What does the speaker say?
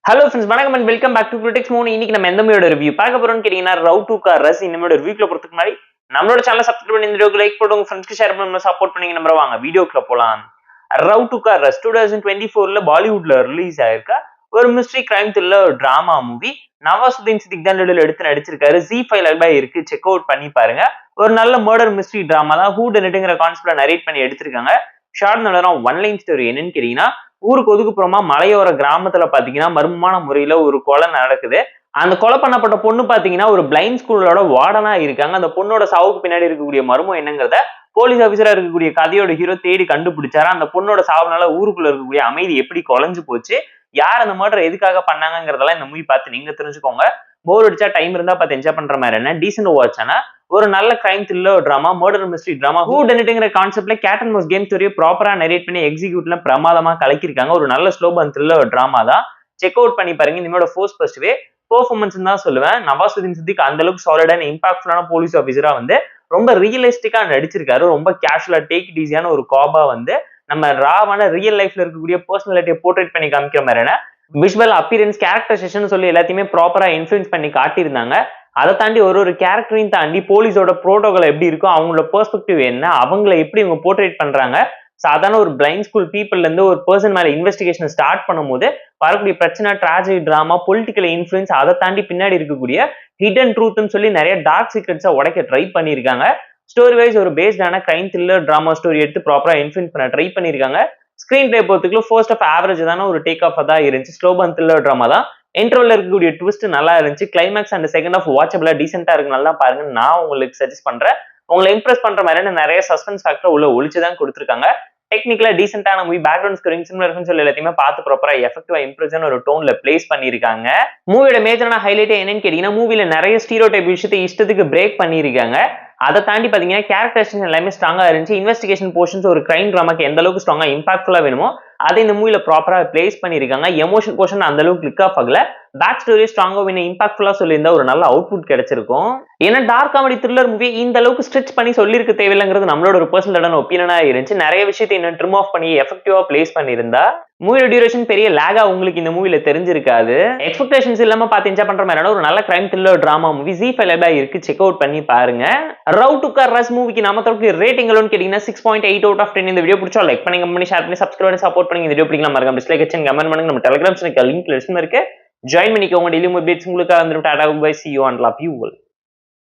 Hello friends, வணக்கம் and welcome back to critics மூணு. இன்னைக்கு நம்ம எந்த மூவியோட ரிவ்யூ பார்க்க போறோம்னு கேட்டீங்கன்னா, ரவ் டு கார் ரஸ். இந்த மூவியோட ரிவ்யூக்குள்ள போறதுக்கு முன்னாடி நம்மளோட சேனலை சப்ஸ்கிரைப் பண்ணி இந்த வீடியோக்கு லைக் போட்டு உங்க ஃப்ரெண்ட்ஸ்க்கு ஷேர் பண்ணி சப்போர்ட் பண்ணீங்க. நம்பர் வாங்க வீடியோக்குள்ள போலாம். ரவ் டு கார் ரஸ் 2024ல பாலிவுட்ல ரிலீஸ் ஆயிருக்க ஒரு mystery crime thriller drama movie. Nawazuddin Siddiqui தான் எடுத்து நடிச்சிருக்காரு. Z5 இருக்கு, செக் அவுட் பண்ணி பாருங்க. ஒரு நல்ல மர்டர் மிஸ்ட்ரி டிராமா தான். ஹூ டன் இட்ங்கிற கான்செப்ட்ல நரேட் பண்ணி எடுத்திருக்காங்க. ஷார்ட் நேரம் ஒன் லைன் ஸ்டோரி என்னன்னு கேட்டீங்கன்னா, ஊருக்கு ஒதுக்குப்புறமா மலையோர கிராமத்துல பாத்தீங்கன்னா மர்மமான முறையில ஒரு கொலை நடக்குது. அந்த கொலை பண்ணப்பட்ட பொண்ணு பாத்தீங்கன்னா ஒரு பிளைண்ட் ஸ்கூலோட வார்டனா இருக்காங்க. அந்த பொண்ணோட சாவுக்கு பின்னாடி இருக்கக்கூடிய மர்மம் என்னங்கிறத போலீஸ் ஆபீசரா இருக்கக்கூடிய கதையோட ஹீரோ தேடி கண்டுபிடிச்சாரு. அந்த பொண்ணோட சாவுனால ஊருக்குள்ள இருக்கக்கூடிய அமைதி எப்படி குலைஞ்சு போச்சு, யார் அந்த மர்டர் எதுக்காக பண்ணாங்கிறதெல்லாம் இந்த மூவி பார்த்து நீங்க தெரிஞ்சுக்கோங்க. போர் அடிச்சா டைம் இருந்தா பார்த்து என்ஜாய் பண்ற மாதிரி என்ன டீசென்ட் வாட்ச்னா ஒரு நல்ல crime thriller drama, murder mystery drama. Who done இட்ங்கிற கான்செப்ட்ல கேட் அண்ட் மவுஸ் கேம் தியரியை ப்ராப்பரா நரேட் பண்ணி எக்ஸிக்யூட்ல பிரமாதமா கலக்கிருக்காங்க. ஒரு நல்ல ஸ்லோ பர்ன் த்ரில்லர் டிராமா தான். செக் அவுட் பண்ணி பாருங்க. இதோட ஃபோர்ஸ் ஃபர்ஸ்ட் வே பெர்ஃபார்மன்ஸ் தான் சொல்லுவேன். நவாசுதீன் சித்திக் அந்த அளவுக்கு சாலிடான இம்பாக்ட்ஃபுல்லான போலீஸ் ஆஃபீஸரா ரொம்ப ரியலிஸ்டிக்கா நடிச்சிருக்காரு. ரொம்ப கேஷுவலா டேக் இட் ஈஸியான ஒரு காபா நம்ம ராவான ரியல் லைஃப்ல இருக்கக்கூடிய பர்சனாலிட்டியை போர்ட்ரேட் பண்ணி காமிக்கிற மாதிரியான விஷுவல் அப்பியரன்ஸ், கேரக்டரைசேஷன் சொல்லி எல்லாத்தையுமே ப்ராப்பரா இன்ஃபுளுன்ஸ் பண்ணி காட்டியிருந்தாங்க. அதை தாண்டி ஒரு கேரக்டரையும் தாண்டி போலீஸோட புரோட்டோகால் எப்படி இருக்கும், அவங்களோட பெர்ஸ்பெக்டிவ் என்ன, அவங்களை எப்படி இவங்க போர்ட்ரேட் பண்றாங்க, சாதாரண ஒரு பிளைண்ட் ஸ்கூல் பீப்புள்ல இருந்து ஒரு பர்சன் மேல இன்வெஸ்டிகேஷன் ஸ்டார்ட் பண்ணும்போது வரக்கூடிய பிரச்சனை, டிராஜடி, டிராமா, பொலிட்டிக்கல் இன்ஃபுளுன்ஸ், அதை தாண்டி பின்னாடி இருக்கக்கூடிய ஹிடன் ட்ரூத்னு சொல்லி நிறைய டார்க் சீக்ரெட்ஸை உடைக்க ட்ரை பண்ணியிருக்காங்க. ஸ்டோரி வைஸ் ஒரு பேஸ்டான கிரைம் த்ரில்லர் டிராமா ஸ்டோரி எடுத்து ப்ராப்பரா இன்ஃபுளுன்ஸ் பண்ண ட்ரை பண்ணியிருக்காங்க. ஸ்கிரீன் பிளே பொறுத்துக்குள்ள ஃபர்ஸ்ட் ஆஃப் ஆவரேஜ் தான ஒரு டேக் ஆஃப் தான் இருந்துச்சு. ஸ்லோ பர்ன் த்ரில்லர் டிராமா தான். இன்ட்ரோல இருக்கக்கூடிய ட்விஸ்ட் நல்லா இருந்துச்சு. கிளைமேக்ஸ் அண்ட் செகண்ட் ஆஃப் வாட்சபிளா டீசென்டா இருக்கு. நல்லா பாருங்க. நான் உங்களுக்கு சஜஸ்ட் பண்றேன். உங்களை இம்ப்ரெஸ் பண்ற மாதிரியான நிறைய சஸ்பென்ஸ் ஃபேக்டர் உள்ள ஒளிச்சுதான் கொடுத்துருக்காங்க. டெக்னிக்கலா டீசென்டான மூவி, பேக்ரவுண்ட் ஸ்கோரிங், சிமிலர் சொல்லி எல்லாத்தையுமே பார்த்து ப்ராப்பரா எஃபெக்டிவா இம்ப்ரெஷன் ஒரு டோன்ல பிளேஸ் பண்ணிருக்காங்க. மூவியோட மேஜரான ஹைலைட் என்னன்னு கேட்டீங்கன்னா, மூவில நிறைய ஸ்டீரியோ டைப் விஷயத்தை இஷ்டத்துக்கு பிரேக் பண்ணிருக்காங்க. அதை தாண்டி பாத்தீங்கன்னா கேரக்டரைசேஷன் எல்லாமே ஸ்ட்ராங்கா இருந்துச்சு. இன்வெஸ்டிகேஷன் போர்ஷன்ஸ் ஒரு கிரைம் டிராமாக்கு எந்த அளவுக்கு ஸ்ட்ராங்கா இம்பாக்ட்ஃபுல்லா வேணுமோ அதை இந்த மூவில ப்ராப்பரா பிளேஸ் பண்ணிருக்காங்க. எமோஷன் போர்ஷன் அந்த அளவுக்கு கிளிக் ஆஃப் ஆகல. பேக் ஸ்டோரி ஸ்ட்ராங்கா இம்பாக்ட்ஃபுல்லா சொல்லியிருந்தா ஒரு நல்ல அவுட்புட் கிடைச்சிருக்கும். ஏன்னா டார்க் காமெடி த்ரில்லர் மூவி இந்த அளவுக்கு ஸ்ட்ரெச் பண்ணி சொல்லியிருக்க தேவையில்லைங்கிறது நம்மளோட ஒரு பர்சனலான ஒப்பீனியனா இருந்துச்சு. நிறைய விஷயத்தை இன்னும் ட்ரிம் ஆஃப் பண்ணி எஃபெக்டிவா பிளேஸ் பண்ணியிருந்தா மூவியோட டியூரேஷன் பெரிய லேகா உங்களுக்கு இந்த மூவில தெரிஞ்சிருக்காது. எக்ஸ்பெக்டேஷன்ஸ் இல்லாம பார்த்து என்ஜாய் பண்ற மாதிரி ஒரு நல்ல crime thriller drama movie Z5 இருக்கு, செக் அவுட் பண்ணி பாருங்க. ரவ் டு கார் ரஸ் மூவிக்கு நாம தரக்கூடிய ரேட்டிங் எல்லாம் கேட்டீங்கன்னா 6.8 out of 10. இந்த வீடியோ பிடிச்சா லைக் பண்ணி ஷேர் பண்ணி சப்ஸ்கிரைப் பண்ணி சப்போர்ட் பண்ணி இந்த வீடியோ பிடிக்கலாம் மறக்காம டிஸ்லைக் அடிச்சு கமெண்ட் பண்ணுங்க. நம்ம டெலிகிராம் சேனலுக்கு லிங்க் லிஸ்ட்ல இருக்கு, ஜாயின் பண்ணிக்கோங்க. டெய்லி அப்டேட்ஸ் உங்களுக்கு வந்துரும். Tata bye, see you and love you all.